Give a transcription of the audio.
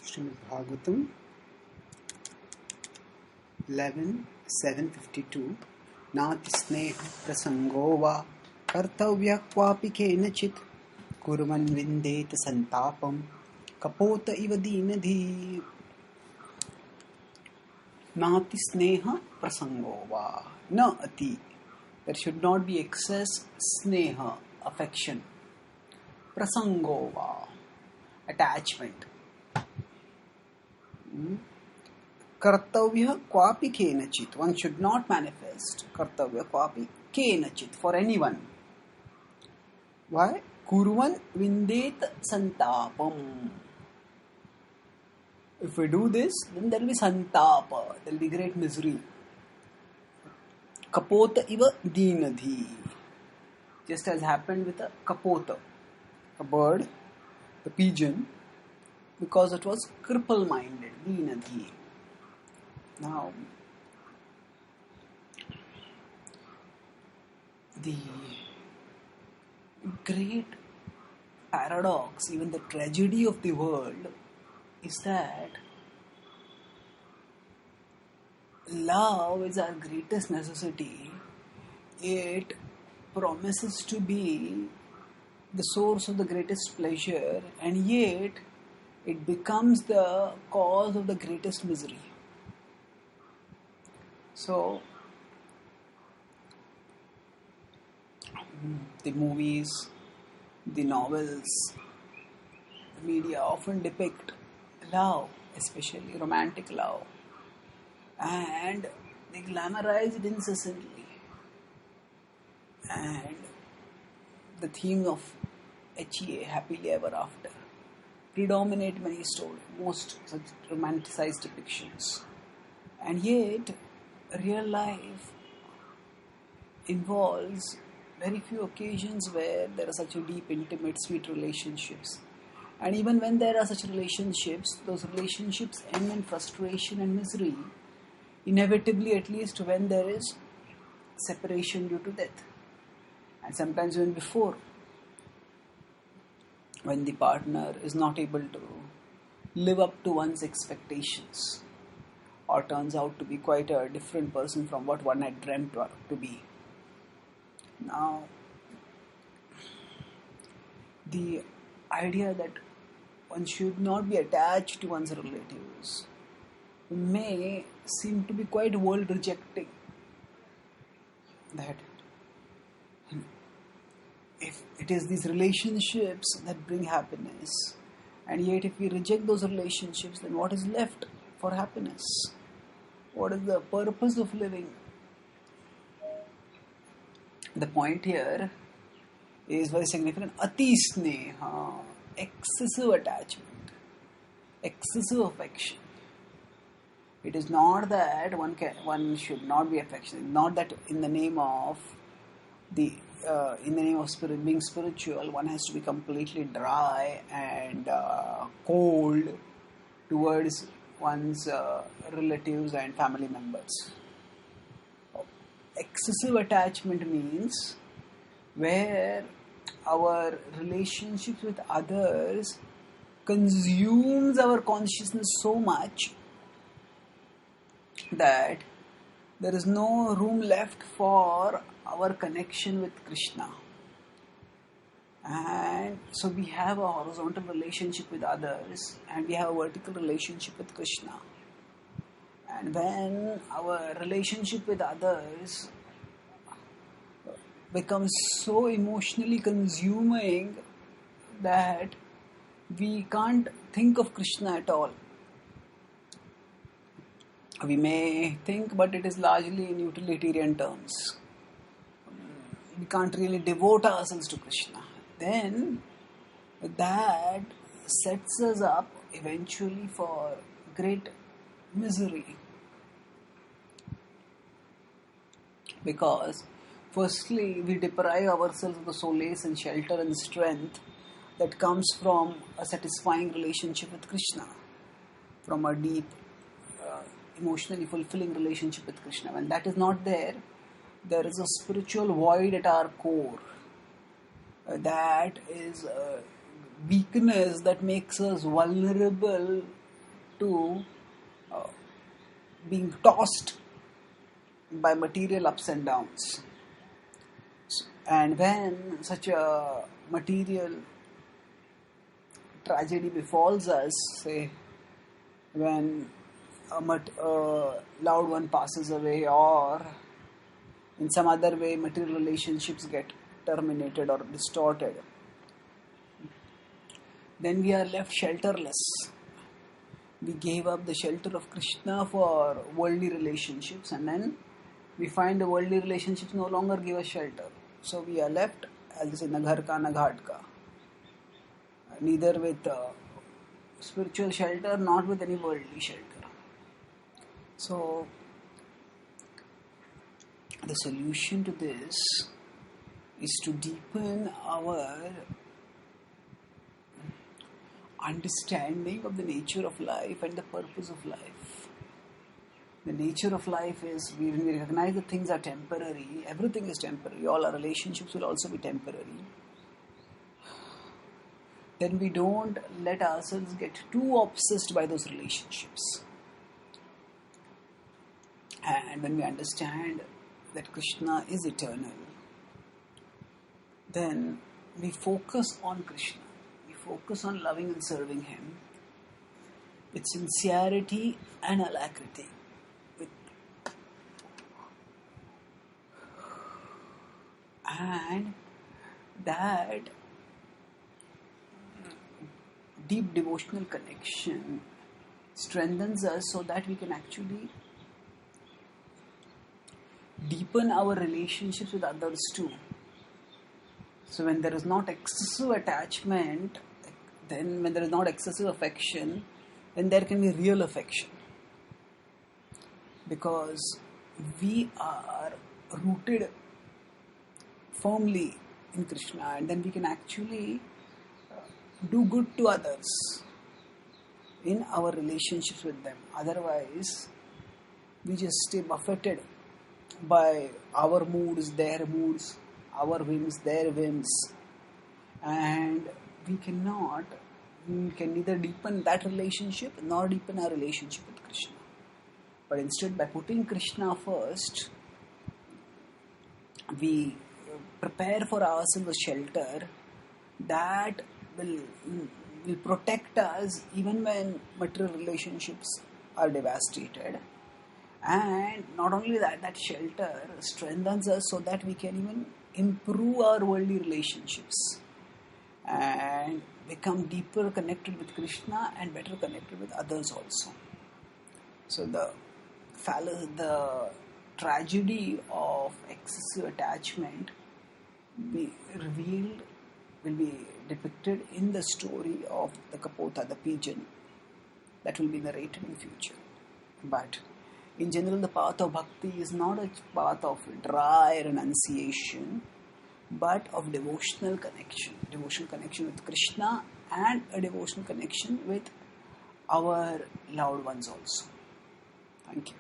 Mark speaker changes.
Speaker 1: Srimad Bhagavatam 11.752 Nati sneha prasango va kartavya kvapi kenachit kurvan vindeta santapam kapota iva dinadhi. Nati sneha prasango va na ati. There should not be excess sneha, affection. Prasango va, attachment. Kartavya kvapi kenachit. One should not manifest kartavya kvapi kenachit for anyone. Why? Kurvan vindet santapam. If we do this, then there will be santapa. There will be great misery. Kapota iva dinadhi. Just as happened with a kapota, a bird, the pigeon, because it was cripple-minded, dinadhi. Now, the great paradox, even the tragedy of the world, is that love is our greatest necessity. It promises to be the source of the greatest pleasure, and yet it becomes the cause of the greatest misery. So, the movies, the novels, the media often depict love, especially romantic love, and they glamorize it incessantly. And the theme of HEA, happily ever after, predominate many stories, most such romanticized depictions. And yet, real life involves very few occasions where there are such a deep, intimate, sweet relationships. And even when there are such relationships, those relationships end in frustration and misery, inevitably, at least when there is separation due to death. And sometimes even before, when the partner is not able to live up to one's expectations, or turns out to be quite a different person from what one had dreamt to be. Now, the idea that one should not be attached to one's relatives may seem to be quite world-rejecting. That if it is these relationships that bring happiness, and yet if we reject those relationships, then what is left for happiness? What is the purpose of living? The point here is very significant. Ati sneha, excessive attachment, excessive affection. It is not that one should not be affectionate. Not that in the name of being spiritual, one has to be completely dry and cold towards one's relatives and family members. Excessive attachment means where our relationships with others consumes our consciousness so much that there is no room left for our connection with Krishna. And so we have a horizontal relationship with others and we have a vertical relationship with Krishna. And when our relationship with others becomes so emotionally consuming that we can't think of Krishna at all. We may think, but it is largely in utilitarian terms. We can't really devote ourselves to Krishna. Then that sets us up eventually for great misery. Because firstly, we deprive ourselves of the solace and shelter and strength that comes from a satisfying relationship with Krishna, from a deep, emotionally fulfilling relationship with Krishna. When that is not there, there is a spiritual void at our core. That is a weakness that makes us vulnerable to being tossed by material ups and downs. And when such a material tragedy befalls us, say when a loved one passes away, or in some other way material relationships get terminated or distorted, then we are left shelterless. We gave up the shelter of Krishna for worldly relationships, and then we find the worldly relationships no longer give us shelter. So we are left, as they say, na ghar ka na ghat ka. Neither with spiritual shelter, not with any worldly shelter. So the solution to this is to deepen our understanding of the nature of life and the purpose of life. The nature of life is, when we recognize that things are temporary, everything is temporary, all our relationships will also be temporary, then we don't let ourselves get too obsessed by those relationships. And when we understand that Krishna is eternal, then we focus on Krishna. We focus on loving and serving Him with sincerity and alacrity. And that deep devotional connection strengthens us so that we can actually deepen our relationships with others too. So when there is not excessive attachment, then when there is not excessive affection, then there can be real affection. Because we are rooted firmly in Krishna, and then we can actually do good to others in our relationships with them. Otherwise, we just stay buffeted by our moods, their moods, our whims, their whims, and we can neither deepen that relationship nor deepen our relationship with Krishna. But instead, by putting Krishna first, we prepare for ourselves a shelter that will protect us even when material relationships are devastated. And not only that, that shelter strengthens us so that we can even improve our worldly relationships and become deeper connected with Krishna and better connected with others also. So the tragedy of excessive attachment will be depicted in the story of the Kapota, the pigeon, that will be narrated in future. But in general, the path of bhakti is not a path of dry renunciation, but of devotional connection with Krishna and a devotional connection with our loved ones also. Thank you.